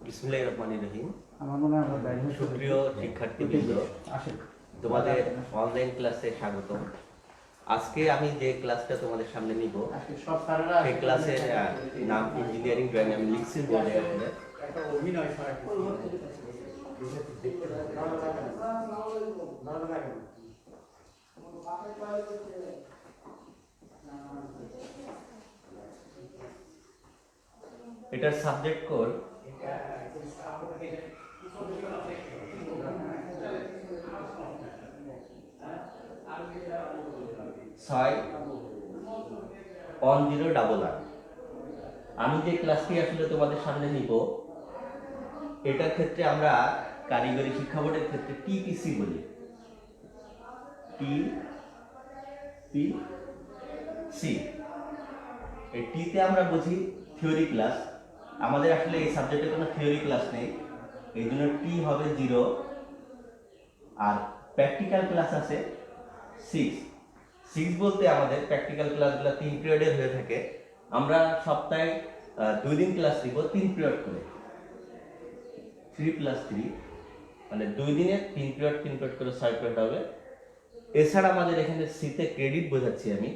বিসমিল্লাহির রহমানির রহিম। আমার মনে হয় আমরা বাইরে সুপ্রিয় শিক্ষার্থীবৃন্দ, তোমাদের অনলাইন ক্লাসে স্বাগতম। আজকে আমি যে ক্লাসটা তোমাদের সামনে নিব সেই ক্লাসের নাম ইঞ্জিনিয়ারিং ড্রয়িং। আমি লিখছি বোর্ডে আসলে। এটার সাবজেক্ট কোড 61088। আমি যে ক্লাসটি আসলে তোমাদের সামনে নিব, এটার ক্ষেত্রে আমরা কারিগরি শিক্ষা বোর্ডের ক্ষেত্রে টিপিসি বলি। টিপিসি, এই টিতে আমরা বুঝি থিওরি ক্লাস। আমাদের আসলে এই সাবজেক্টে কোনো থিওরি ক্লাস নেই, এই জন্য টি হবে 0 আর প্র্যাকটিক্যাল ক্লাস আছে 6 বলতে আমাদের প্র্যাকটিক্যাল ক্লাসগুলো 3 পিরিয়ডের হয়ে থাকে। আমরা সপ্তাহে 2 দিন ক্লাস দিব, 3 পিরিয়ড করে, 3+3 মানে 2 দিনে 3 পিরিয়ড করে 6 পিরিয়ড হবে। এছাড়া আমাদের এখানে সিতে ক্রেডিট বোঝাচ্ছি আমি।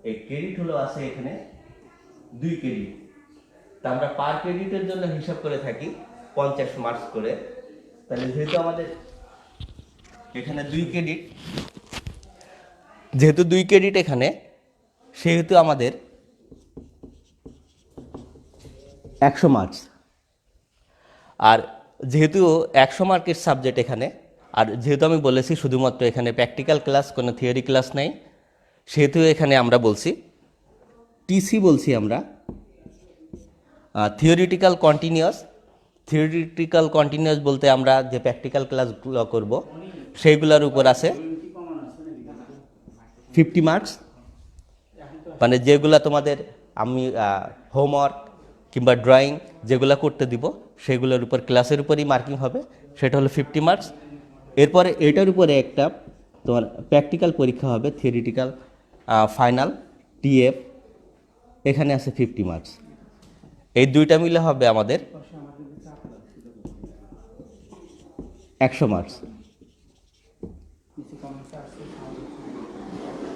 এই ক্রেডিট হলো আছে এখানে 2 ক্রেডিট। তা আমরা পার ক্রেডিটের জন্য হিসাব করে থাকি 50 মার্কস করে। তাহলে যেহেতু আমাদের এখানে 2 ক্রেডিট, এখানে, সেহেতু আমাদের 100 মার্কস। আর যেহেতু 100 মার্কের সাবজেক্ট এখানে, আর যেহেতু আমি বলেছি শুধুমাত্র এখানে প্র্যাকটিক্যাল ক্লাস, কোনো থিওরি ক্লাস নেই, সেহেতু এখানে আমরা বলছি টিসি বলছি আমরা থিওরিটিক্যাল কন্টিনিউয়াস বলতে আমরা যে প্র্যাকটিক্যাল ক্লাসগুলো করব সেইগুলোর উপর আছে 50 মার্কস। মানে যেগুলো তোমাদের আমি হোমওয়ার্ক কিংবা ড্রয়িং যেগুলো করতে দিব সেগুলোর উপর ক্লাসের উপরই মার্কিং হবে, সেটা হলো 50 মার্কস। এরপরে এটার উপরে একটা তোমার প্র্যাকটিক্যাল পরীক্ষা হবে, থিওরিটিক্যাল ফাইনাল টিএফ, এখানে আছে 50 মার্কস। এই দুইটা মিলে হবে আমাদের 100 মার্কস।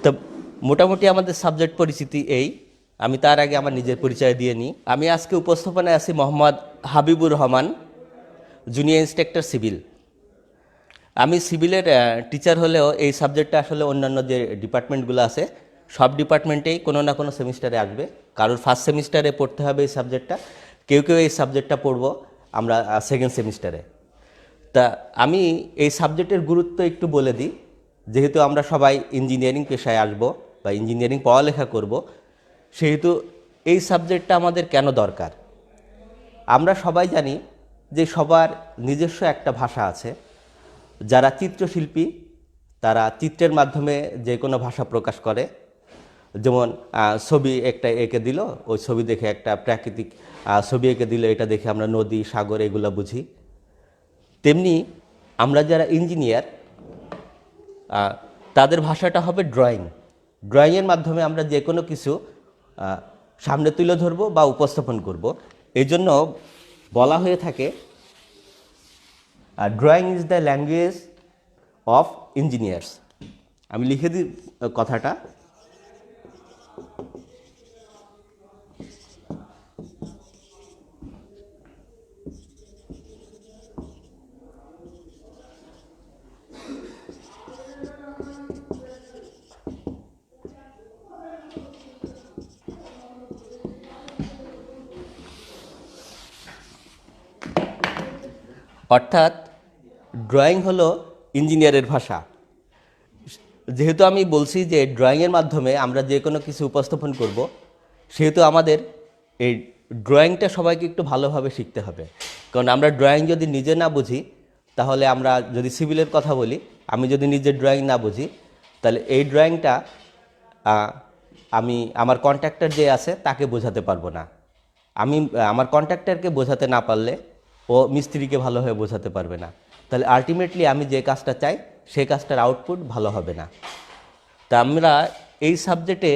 তো মোটামুটি আমাদের সাবজেক্ট পরিচিতি এই। আমি তার আগে আমার নিজের পরিচয় দিয়ে নিই। আমি আজকে উপস্থাপনায় আছি Mohammad Habibur Rahman, junior instructor civil. আমি সিভিলের টিচার হলেও এই সাবজেক্টটা আসলে অন্যান্য যে ডিপার্টমেন্টগুলো আছে সব ডিপার্টমেন্টেই কোনো না কোনো সেমিস্টারে আসবে। কারোর ফার্স্ট সেমিস্টারে পড়তে হবে এই সাবজেক্টটা, কেউ এই সাবজেক্টটা পড়ব আমরা সেকেন্ড সেমিস্টারে। তা আমি এই সাবজেক্টের গুরুত্ব একটু বলে দিই। যেহেতু আমরা সবাই ইঞ্জিনিয়ারিং পেশায় আসব বা ইঞ্জিনিয়ারিং পড়ালেখা করব, সেহেতু এই সাবজেক্টটা আমাদের কেন দরকার। আমরা সবাই জানি যে সবার নিজস্ব একটা ভাষা আছে। যারা চিত্রশিল্পী তারা চিত্রের মাধ্যমে যে কোনো ভাষা প্রকাশ করে। যেমন ছবি একটা এঁকে দিল, ওই ছবি দেখে একটা প্রাকৃতিক ছবি এঁকে দিল, এটা দেখে আমরা নদী সাগর এগুলো বুঝি। তেমনি আমরা যারা ইঞ্জিনিয়ার তাদের ভাষাটা হবে ড্রয়িংয়ের মাধ্যমে আমরা যে কোনো কিছু সামনে তুলে ধরবো বা উপস্থাপন করব। এই জন্য বলা হয়ে থাকে drawing is the language of engineers. আমি লিখে দিই কথাটা। অর্থাৎ ড্রয়িং হলো ইঞ্জিনিয়ারের ভাষা। যেহেতু আমি বলছি যে ড্রয়িংয়ের মাধ্যমে আমরা যে কোনো কিছু উপস্থাপন করব, সেহেতু আমাদের এই ড্রয়িংটা সবাইকে একটু ভালোভাবে শিখতে হবে। কারণ আমরা ড্রয়িং যদি নিজে না বুঝি, তাহলে আমরা যদি সিভিলের কথা বলি, আমি যদি নিজে ড্রয়িং না বুঝি, তাহলে এই ড্রয়িংটা আমি আমার কন্ট্রাক্টর যে আছে তাকে বোঝাতে পারবো না। আমি আমার কন্ট্রাক্টরকে বোঝাতে না পারলে ও মিস্ত্রিকে ভালোভাবে বোঝাতে পারবে না। তাহলে আলটিমেটলি আমি যে কাজটা চাই সেই কাজটার আউটপুট ভালো হবে না। তা আমরা এই সাবজেক্টে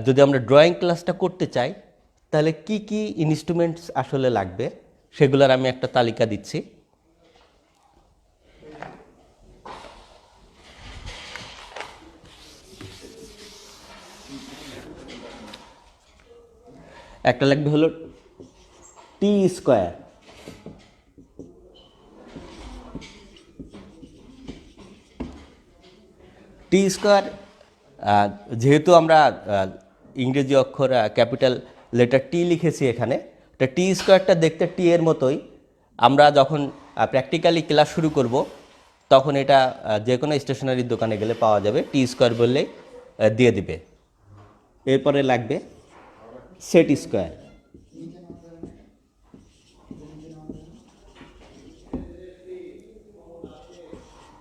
যদি আমরা ড্রয়িং ক্লাসটা করতে চাই, তাহলে কি কি ইনস্ট্রুমেন্টস আসলে লাগবে সেগুলোর আমি একটা তালিকা দিচ্ছি। একটা লাগবে হলো টি স্কোয়ার, টি স্কোয়ার যেহেতু আমরা ইংরেজি অক্ষর ক্যাপিটাল লেটার টি লিখেছি এখানে, তো টি স্কোয়ারটা দেখতে টি এর মতোই। আমরা যখন প্র্যাকটিক্যালি ক্লাস শুরু করব তখন এটা যে কোনো স্টেশনারির দোকানে গেলে পাওয়া যাবে, টি স্কোয়ার বললেই দিয়ে দিবে। এরপরে লাগবে সেট স্কোয়ার,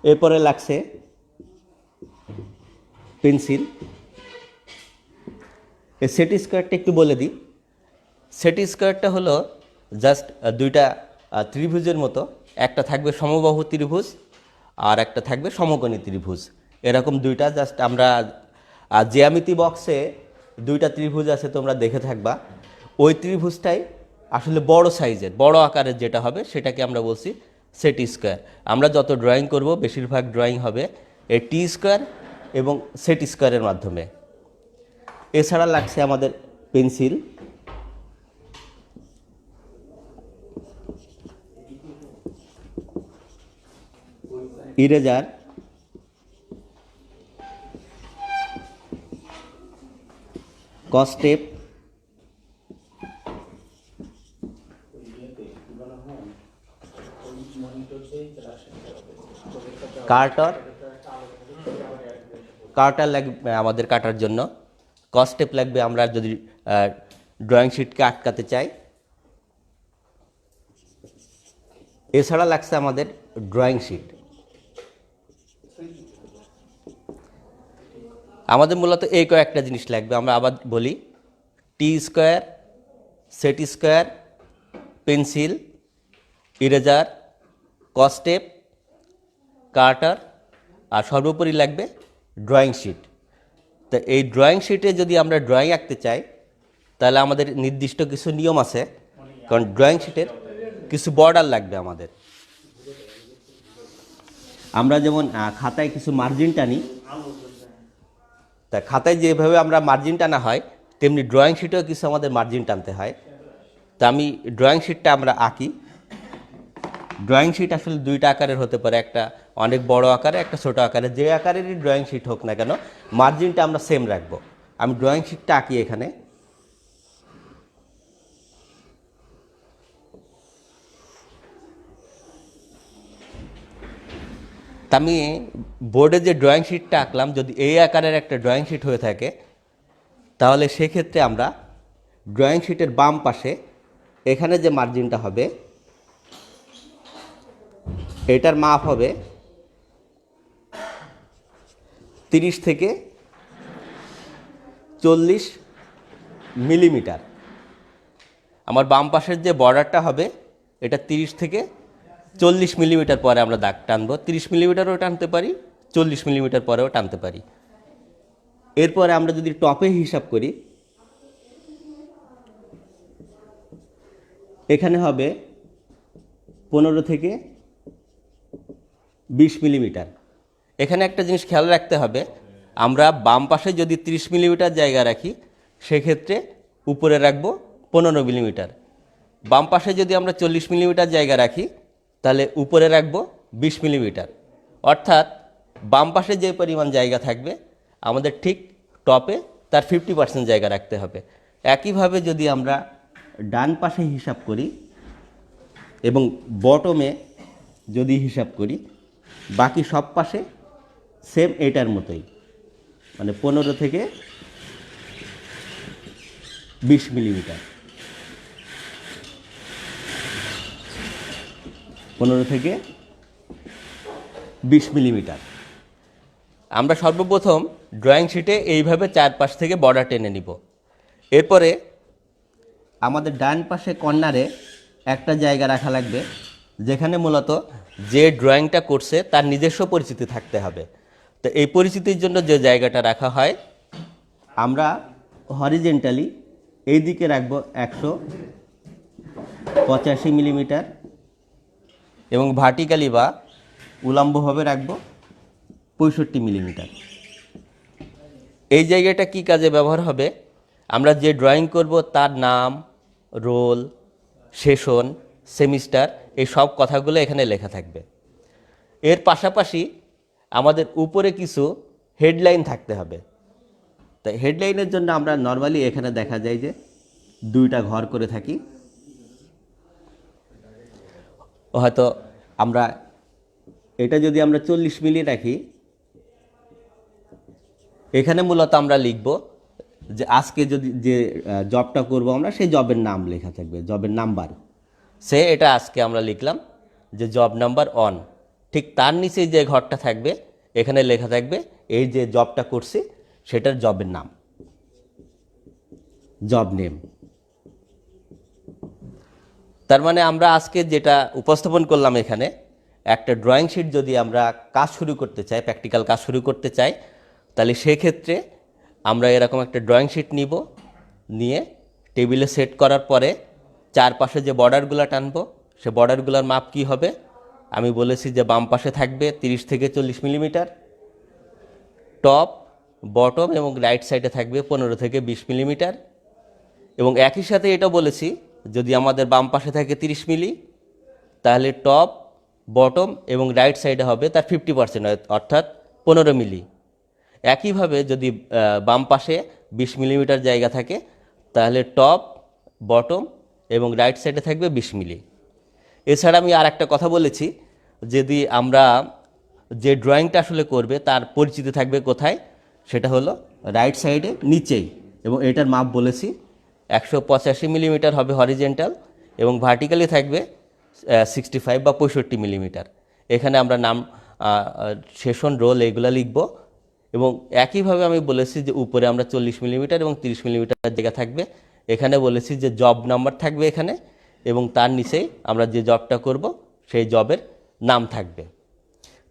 এরপরে লাগছে পেন্সিল। এই সেট স্কোয়ারটা একটু বলে দিই। সেট স্কোয়ারটা হলো জাস্ট দুইটা ত্রিভুজের মতো, একটা থাকবে সমবাহু ত্রিভুজ আর একটা থাকবে সমকোণী ত্রিভুজ। এরকম দুইটা জাস্ট আমরা জ্যামিতি বক্সে দুইটা ত্রিভুজ আছে তোমরা দেখে থাকবা, ওই ত্রিভুজটাই আসলে বড় সাইজের বড় আকারের যেটা হবে সেটাকে আমরা বলছি সেট স্কোয়ার। আমরা যত ড্রয়িং করব বেশিরভাগ ড্রয়িং হবে এই টি স্কোয়ার এবং সেট স্কোয়ারের মাধ্যমে। এছাড়া লাগছে আমাদের পেন্সিল, ইরেজার, কসটেপ, কার্টার, কার্টার লাগবে আমাদের কাটার জন্য, কসটেপ লাগবে আমরা যদি ড্রয়িং শিটকে আটকাতে চাই। এছাড়া লাগছে আমাদের ড্রয়িং শিট। আমাদের মূলত এই কয়েকটা জিনিস লাগবে। আমরা আবার বলি, T square, set square, pencil, eraser, কসটেপ, কার্টার, আর সর্বোপরি লাগবে ড্রয়িং শিট। তো এই ড্রয়িং শিটে যদি আমরা ড্রয়িং আঁকতে চাই তাহলে আমাদের নির্দিষ্ট কিছু নিয়ম আছে, কারণ ড্রয়িং শিটের কিছু বর্ডার লাগবে আমাদের। আমরা যেমন খাতায় কিছু মার্জিন টানি, তা খাতায় যেভাবে আমরা মার্জিন টানা হয় তেমনি ড্রয়িং শিটেও কিছু আমাদের মার্জিন টানতে হয়। তা আমি ড্রয়িং শিটটা আমরা আঁকি। ড্রয়িং শিট আসলে দুইটা আকারের হতে পারে, একটা অনেক বড় আকারে, একটা ছোট আকারে। যে আকারেরই ড্রয়িং শিট হোক না কেন মার্জিনটা আমরা সেম রাখবো। আমি ড্রয়িং শিটটা আঁকি এখানে। তা আমি বোর্ডে যে ড্রয়িং শিটটা আঁকলাম যদি এই আকারের একটা ড্রয়িং শিট হয়ে থাকে তাহলে সেক্ষেত্রে আমরা ড্রয়িং শিটের বাম পাশে এখানে যে মার্জিনটা হবে এটার মাপ হবে 30 থেকে 40 মিলিমিটার। আমার বাম পাশের যে বর্ডারটা হবে এটা 30 থেকে 40 মিলিমিটার পরে আমরা দাগ টানবো। 30 মিলিমিটারও টানতে পারি, 40 মিলিমিটার পরেও টানতে পারি। এরপরে আমরা যদি টপে হিসাব করি, এখানে হবে 15 থেকে 20 মিলিমিটার। এখানে একটা জিনিস খেয়াল রাখতে হবে, আমরা বাম পাশে যদি 30 মিলিমিটার জায়গা রাখি সেক্ষেত্রে উপরে রাখবো 15 মিলিমিটার। বাম পাশে যদি আমরা 40 মিলিমিটার জায়গা রাখি তাহলে উপরে রাখবো 20 মিলিমিটার। অর্থাৎ বাম পাশে যে পরিমাণ জায়গা থাকবে আমাদের ঠিক টপে তার 50% জায়গা রাখতে হবে। একইভাবে যদি আমরা ডান পাশে হিসাব করি এবং বটমে যদি হিসাব করি, বাকি সব পাশে সেম এটার মতোই, মানে 15 থেকে 20 মিলিমিটার। 15 থেকে 20 মিলিমিটার। আমরা সর্বপ্রথম ড্রয়িং শিটে এইভাবে চারপাশ থেকে বর্ডার টেনে নিব। এরপরে আমাদের ডান পাশে কর্নারে একটা জায়গা রাখা লাগবে যেখানে মূলত যে ড্রয়িংটা করছে তার নিজস্ব পরিচিতি থাকতে হবে। তো এই পরিচিতির জন্য যে জায়গাটা রাখা হয় আমরা হরিজেন্টালি এই দিকে রাখবো 185 মিলিমিটার এবং ভার্টিক্যালি বা উল্লম্বভাবে রাখবো 65 মিলিমিটার। এই জায়গাটা কি কাজে ব্যবহার হবে? আমরা যে ড্রয়িং করব তার নাম, রোল, সেশন, সেমিস্টার, এই সব কথাগুলো এখানে লেখা থাকবে। এর পাশাপাশি আমাদের উপরে কিছু হেডলাইন থাকতে হবে। তাই হেডলাইনের জন্য আমরা নর্মালি এখানে দেখা যায় যে 2টা ঘর করে থাকি। হয়তো আমরা এটা যদি আমরা 40 মিলি রাখি, এখানে মূলত আমরা লিখব যে আজকে যদি যে জবটা করব আমরা সেই জবের নাম লেখা থাকবে, জবের নাম্বার। এটা আজকে আমরা লিখলাম যে জব নাম্বার 1। ঠিক তার নিচে যে ঘরটা থাকবে এখানে লেখা থাকবে এই যে জবটা করছি সেটার জবের নাম, জব নেম। তার মানে আমরা আজকে যেটা উপস্থাপন করলাম এখানে, একটা ড্রয়িং শিট যদি আমরা কাজ শুরু করতে চাই, প্র্যাকটিক্যাল কাজ শুরু করতে চাই, তাহলে সেক্ষেত্রে আমরা এরকম একটা ড্রয়িং শিট নিয়ে টেবিলে সেট করার পরে চারপাশে যে বর্ডারগুলো টানবো সে বর্ডারগুলোর মাপ কি হবে? আমি বলেছি যে বাম পাশে থাকবে 30 থেকে 40 মিলিমিটার, টপ, বটম এবং রাইট সাইডে থাকবে 15 থেকে 20 মিলিমিটার। এবং একই সাথে এটা বলেছি যদি আমাদের বাম পাশে থাকে 30 মিলি, তাহলে টপ, বটম এবং রাইট সাইডে হবে তার 50%, অর্থাৎ 15 মিলি। একইভাবে যদি বাম পাশে 20 মিলিমিটার জায়গা থাকে তাহলে টপ, বটম এবং রাইট সাইডে থাকবে 20 মিলি। এছাড়া আমি আর একটা কথা বলেছি, যদি আমরা যে ড্রয়িংটা আসলে করবে তার পরিচিতি থাকবে কোথায়, সেটা হলো রাইট সাইডে নিচেই। এবং এটার মাপ বলেছি 185 মিলিমিটার হবে হরিজেন্টাল এবং ভার্টিক্যালি থাকবে 65 বা 65 মিলিমিটার। এখানে আমরা নাম, সেশন, রোল এইগুলো লিখব। এবং একইভাবে আমি বলেছি যে উপরে আমরা 40 মিলিমিটার এবং 30 মিলিমিটার জায়গা থাকবে। এখানে বলেছি যে জব নাম্বার থাকবে এখানে এবং তার নিচেই আমরা যে জবটা করব সেই জবের নাম থাকবে।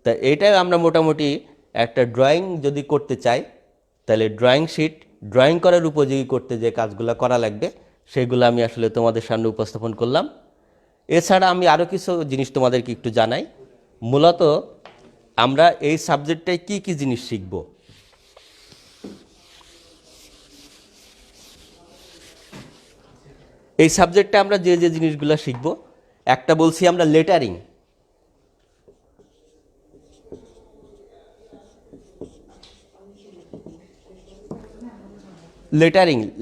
তা এইটাই আমরা মোটামুটি একটা ড্রয়িং যদি করতে চাই তাহলে ড্রয়িং শিট ড্রয়িং করার উপযোগী করতে যে কাজগুলো করা লাগবে সেগুলো আমি আসলে তোমাদের সামনে উপস্থাপন করলাম। এছাড়া আমি আরও কিছু জিনিস তোমাদেরকে একটু জানাই। মূলত আমরা এই সাবজেক্টটায় কি কি জিনিস শিখব? এই সাবজেক্টে আমরা যে যে জিনিসগুলো শিখব, একটা বলছি আমরা লেটারিং।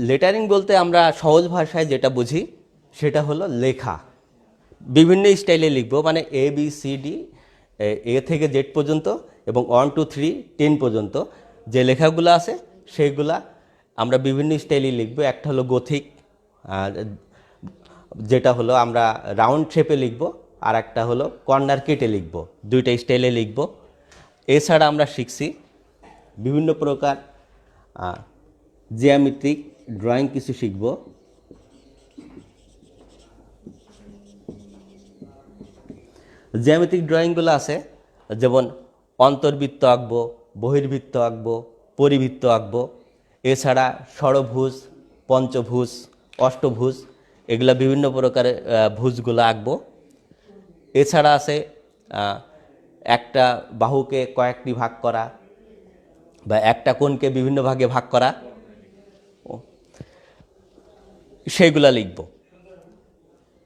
লেটারিং বলতে আমরা সহজ ভাষায় যেটা বুঝি সেটা হলো লেখা। বিভিন্ন স্টাইলে লিখব, মানে ABCD, A থেকে Z পর্যন্ত এবং 1 2 3 10 পর্যন্ত যে লেখাগুলো আছে সেইগুলা আমরা বিভিন্ন স্টাইলে লিখব। একটা হলো গথিক, যেটা হলো আমরা রাউন্ড শেপে লিখব, আর একটা হলো কর্নার কেটে লিখব। দুইটা স্টাইলে লিখব। এছাড়া আমরা শিখছি বিভিন্ন প্রকার জিওমেট্রিক ড্রয়িং কিছু শিখব। জিওমেট্রিক ড্রয়িংগুলো আছে, যেমন অন্তর্বৃত্ত আঁকবো, বহির্বৃত্ত আঁকবো, পরিবৃত্ত আঁকবো। এছাড়া ষড়ভুজ, পঞ্চভুজ, অষ্টভুজ, এগুলা বিভিন্ন প্রকারের ভুজগুলো আঁকবো। এছাড়া আছে একটা বাহুকে কয়েকটি ভাগ করা বা একটা কোণকে বিভিন্ন ভাগে ভাগ করা, সেইগুলা লিখব।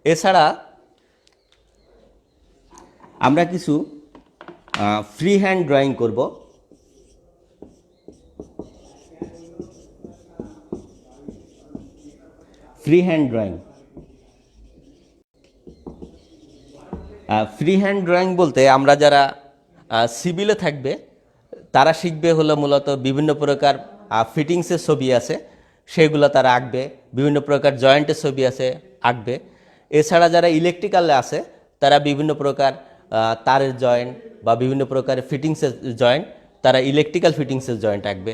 এছাড়া আমরা কিছু ফ্রি হ্যান্ড ড্রয়িং করব। ফ্রি হ্যান্ড ড্রয়িং বলতে আমরা যারা সিভিলে থাকবে তারা শিখবে হলো মূলত বিভিন্ন প্রকার ফিটিংসের ছবি আছে সেগুলো তারা আঁকবে, বিভিন্ন প্রকার জয়েন্টের ছবি আছে আঁকবে। এছাড়া যারা ইলেকট্রিক্যালে আছে তারা বিভিন্ন প্রকার তারের জয়েন্ট বা বিভিন্ন প্রকার ফিটিংসের জয়েন্ট, তারা ইলেকট্রিক্যাল ফিটিংসের জয়েন্ট আঁকবে।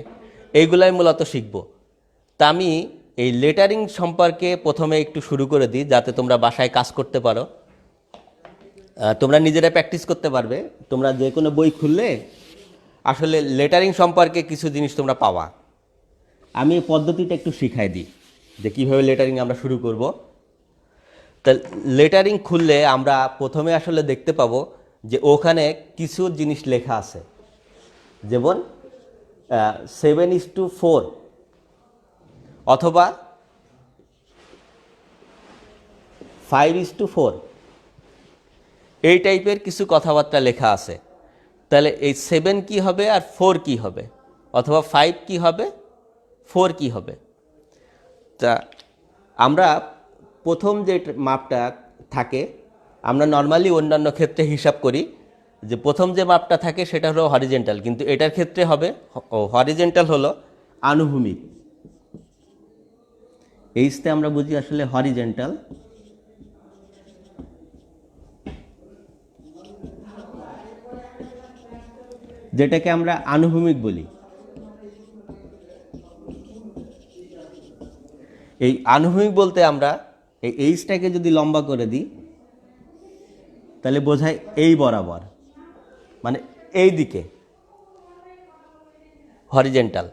এইগুলাই মূলত শিখব। তা আমি এই লেটারিং সম্পর্কে প্রথমে একটু শুরু করে দিই যাতে তোমরা বাসায় কাজ করতে পারো, তোমরা নিজেরা প্র্যাকটিস করতে পারবে। তোমরা যে কোনো বই খুললে আসলে লেটারিং সম্পর্কে কিছু জিনিস তোমরা পাওয়া। আমি এই পদ্ধতিটা একটু শিখাই দিই। যে কীভাবে লেটারিং আমরা শুরু করব। তা লেটারিং খুললে আমরা প্রথমে আসলে দেখতে পাবো যে ওখানে কিছু জিনিস লেখা আছে, যেমন 7:4 অথবা 5:4 এই টাইপের কিছু কথাবার্তা লেখা আছে। তাহলে এই 7 কি হবে আর 4 কি হবে, অথবা 5 কি হবে, 4 কি হবে। তা আমরা প্রথম যে মাপটা থাকে, আমরা নর্মালি অন্যান্য ক্ষেত্রে হিসাব করি যে প্রথম যে মাপটা থাকে সেটা হলো হরিজেন্টাল, কিন্তু এটার ক্ষেত্রে হবে হরিজেন্টাল হলো আনুভূমিক। এইচতে আমরা বুঝি আসলে হরিজেন্টাল, যেটাকে আমরা আনুভূমিক বলি। এই আনুভূমিক বলতে আমরা এই এইচটাকে যদি লম্বা করে দিই তাহলে বোঝায় এই বরাবর, মানে এই দিকে হরিজেন্টাল।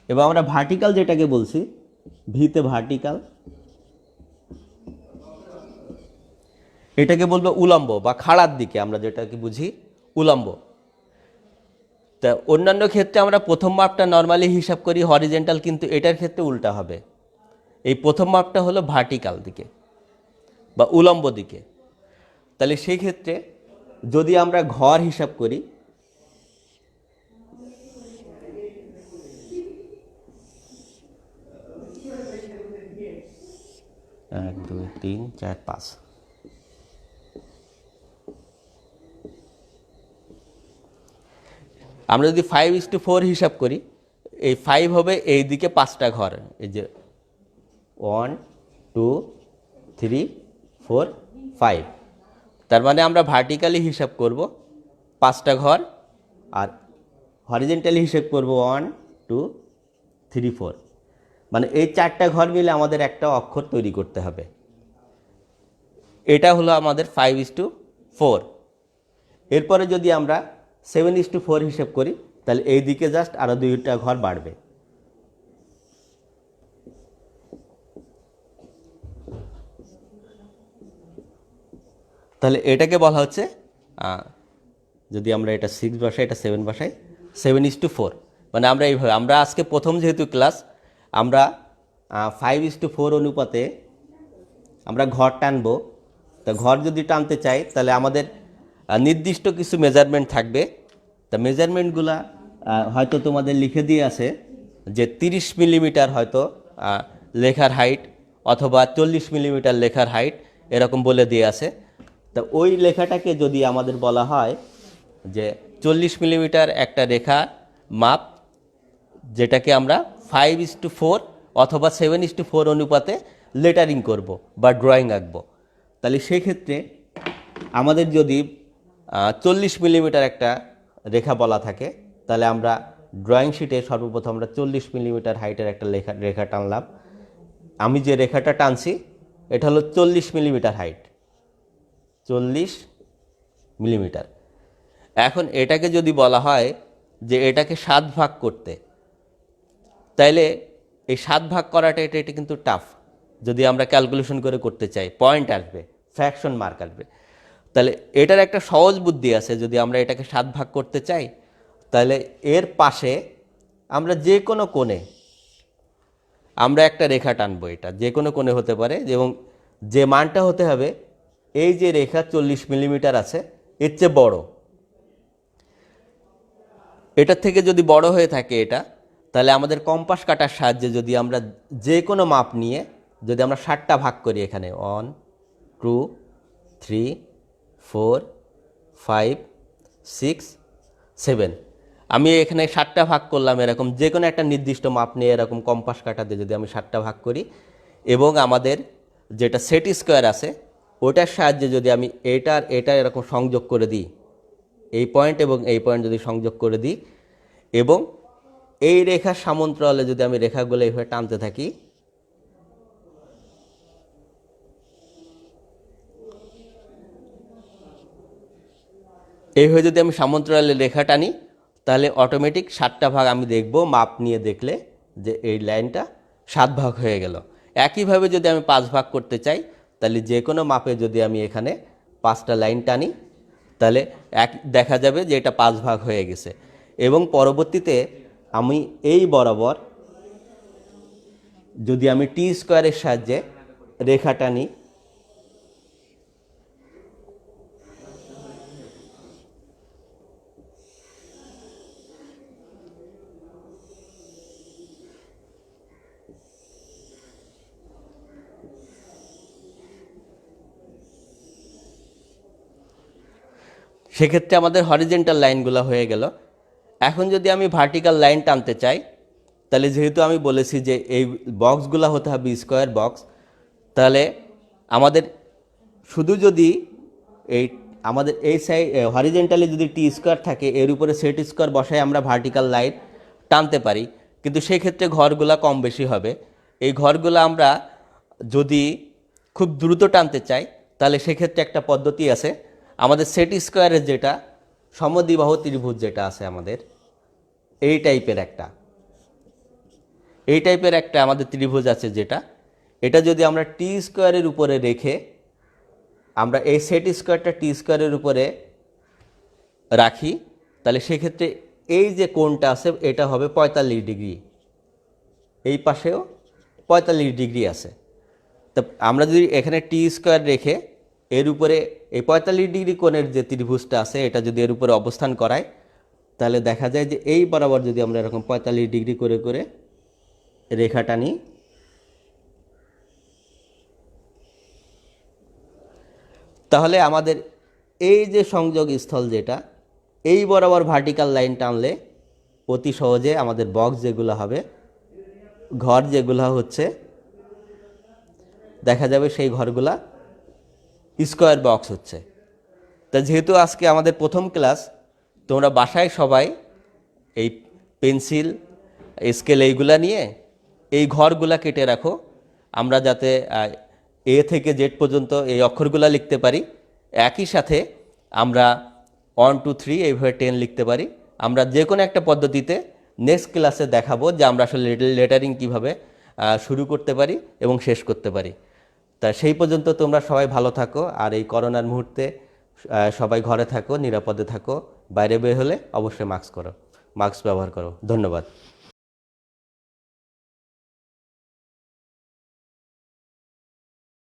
এবং আমরা ভার্টিক্যাল যেটাকে বলছি, ভিতে ভার্টিক্যাল, এটাকে বলবো উলম্ব বা খাড়ার দিকে, আমরা যেটাকে বুঝি উলম্ব। তা অন্যান্য ক্ষেত্রে আমরা প্রথম মাপটা নর্মালি হিসাব করি হরিজেন্টাল, কিন্তু এটার ক্ষেত্রে উল্টা হবে। এই প্রথম মাপটা হলো ভার্টিক্যাল দিকে বা উলম্ব দিকে। তাহলে সেই ক্ষেত্রে যদি আমরা ঘর হিসাব করি, 1 2 3 4 5, আমরা যদি 5:4 হিসাব করি, এই 5 হবে এই দিকে 5টা ঘর, এই যে 1 2 3 4 5। তার মানে আমরা ভার্টিক্যালি হিসাব করব 5টা ঘর, আর হরিজেন্টালি হিসাব করব 1 2 3 4। মানে এই 4টা ঘর মিলে আমাদের একটা অক্ষর তৈরি করতে হবে। এটা হলো আমাদের 5:4। এরপরে যদি আমরা 7:4 হিসাব করি, তাহলে এই দিকে জাস্ট আরও 2টা ঘর বাড়বে। তাহলে এটাকে বলা হচ্ছে, যদি আমরা এটা 6 বসাই, এটা 7 বসাই, 7:4। মানে আমরা এইভাবে, আমরা আজকে প্রথম যেহেতু ক্লাস, আমরা 5:4 অনুপাতে আমরা ঘর টানবো। তা ঘর যদি টানতে চাই তাহলে আমাদের নির্দিষ্ট কিছু মেজারমেন্ট থাকবে। তা মেজারমেন্টগুলা হয়তো তোমাদের লিখে দিয়ে আছে যে 30 মিলিমিটার হয়তো লেখার হাইট, অথবা 40 মিলিমিটার লেখার হাইট, এরকম বলে দিয়ে আছে। তা ওই লেখাটাকে যদি আমাদের বলা হয় যে 40 মিলিমিটার একটা রেখা মাপ, যেটাকে আমরা 5:4 অথবা 7:4 অনুপাতে লেটারিং করব বা ড্রয়িং আঁকবো, তাহলে সেক্ষেত্রে আমাদের যদি 40 মিলিমিটার একটা রেখা বলা থাকে, তাহলে আমরা ড্রয়িং শিটে সর্বপ্রথম আমরা 40 মিলিমিটার হাইটের একটা রেখা টানলাম। আমি যে রেখাটা টানছি এটা হলো 40 মিলিমিটার হাইট, 40 মিলিমিটার। এখন এটাকে যদি বলা হয় যে এটাকে 7 ভাগ করতে, তাইলে এই 7 ভাগ করাটা এটা কিন্তু টাফ। যদি আমরা ক্যালকুলেশন করে করতে চাই, পয়েন্ট আসবে, ফ্র্যাকশন মার্ক আসবে। তাহলে এটার একটা সহজ বুদ্ধি আছে। যদি আমরা এটাকে 7 ভাগ করতে চাই, তাহলে এর পাশে আমরা যে কোনো কোণে আমরা একটা রেখা টানবো। এটা যে কোনো কোণে হতে পারে, এবং যে মানটা হতে হবে, এই যে রেখা 40 মিলিমিটার আছে এর চেয়ে বড়, এটার থেকে যদি বড় হয়ে থাকে এটা, তাহলে আমাদের কম্পাস কাটার সাহায্যে যদি আমরা যে কোনো মাপ নিয়ে যদি আমরা 7টা ভাগ করি, এখানে 1 2 3 4 5 6 7, আমি এখানে 7টা ভাগ করলাম। এরকম যে কোনো একটা নির্দিষ্ট মাপ নিয়ে এরকম কম্পাস কাটাতে যদি আমি 7টা ভাগ করি, এবং আমাদের যেটা সেট স্কোয়ার আছে ওটার সাহায্যে যদি আমি এটা এরকম সংযোগ করে দিই, এই পয়েন্ট এবং এই পয়েন্ট যদি সংযোগ করে দিই, এবং এই রেখার সমান্তরালে যদি আমি রেখাগুলো এইভাবে টানতে থাকি, এইভাবে যদি আমি সমান্তরালে রেখা টানি, তাহলে অটোমেটিক 7টা ভাগ আমি দেখব, মাপ নিয়ে দেখলে যে এই লাইনটা 7 ভাগ হয়ে গেল। একইভাবে যদি আমি 5 ভাগ করতে চাই, তাহলে যে কোনো মাপে যদি আমি এখানে 5টা লাইন টানি, তাহলে দেখা যাবে যে এটা 5 ভাগ হয়ে গেছে। এবং পরবর্তীতে আমি এই বরাবর যদি আমি টি স্কোয়ারের সাহায্যে রেখা টানি, সেক্ষেত্রে আমাদের হরিজেন্টাল লাইনগুলো হয়ে গেল। এখন যদি আমি ভার্টিক্যাল লাইন টানতে চাই, তাহলে যেহেতু আমি বলেছি যে এই বক্সগুলো হতে হবে স্কোয়ার বক্স, তাহলে আমাদের শুধু যদি আমাদের এই সাইড হরিজেন্টালি যদি টি স্কোয়ার থাকে, এর উপরে সেট স্কোয়ার বসায় আমরা ভার্টিক্যাল লাইন টানতে পারি, কিন্তু সেক্ষেত্রে ঘরগুলা কম বেশি হবে। এই ঘরগুলো আমরা যদি খুব দ্রুত টানতে চাই, তাহলে সেক্ষেত্রে একটা পদ্ধতি আছে। আমাদের সেট স্কোয়ারের যেটা সমদ্বিবাহু ত্রিভুজ যেটা আছে আমাদের, এই টাইপের একটা আমাদের ত্রিভুজ আছে, এটা যদি আমরা টি স্কোয়ারের উপরে রেখে আমরা এই সেট স্কোয়ারটা টি স্কোয়ারের উপরে রাখি, তাহলে সেক্ষেত্রে এই যে কোণটা আছে এটা হবে 45 ডিগ্রি, এই পাশেও 45 ডিগ্রি আছে। তা আমরা যদি এখানে টি স্কোয়ার রেখে এর উপরে এই 45 ডিগ্রি কোণের যে ত্রিভুজটা আছে এটা যদি এর উপরে অবস্থান করাই, তাহলে দেখা যায় যে এই বরাবর যদি আমরা এরকম 45 ডিগ্রি করে করে রেখা টানি, তাহলে আমাদের এই যে সংযোগ স্থল যেটা, এই বরাবর ভার্টিক্যাল লাইন টানলে অতি সহজে আমাদের বক্স যেগুলো হবে, ঘর যেগুলো হচ্ছে, দেখা যাবে সেই ঘরগুলা স্কোয়ার বক্স হচ্ছে। তা যেহেতু আজকে আমাদের প্রথম ক্লাস, তোমরা বাসায় সবাই এই পেন্সিল স্কেল এইগুলা নিয়ে এই ঘরগুলা কেটে রাখো, আমরা যাতে এ থেকে জেড পর্যন্ত এই অক্ষরগুলা লিখতে পারি। একই সাথে আমরা 1 2 3 এইভাবে 10 লিখতে পারি। আমরা যে কোনো একটা পদ্ধতিতে নেক্সট ক্লাসে দেখাবো যে আমরা আসলে লেটারিং কীভাবে শুরু করতে পারি এবং শেষ করতে পারি। তা সেই পর্যন্ত তোমরা সবাই ভালো থাকো, আর এই করোনার মুহূর্তে সবাই ঘরে থাকো, নিরাপদে থাকো। বাইরে বের হলে অবশ্যই মাস্ক ব্যবহার করো। ধন্যবাদ।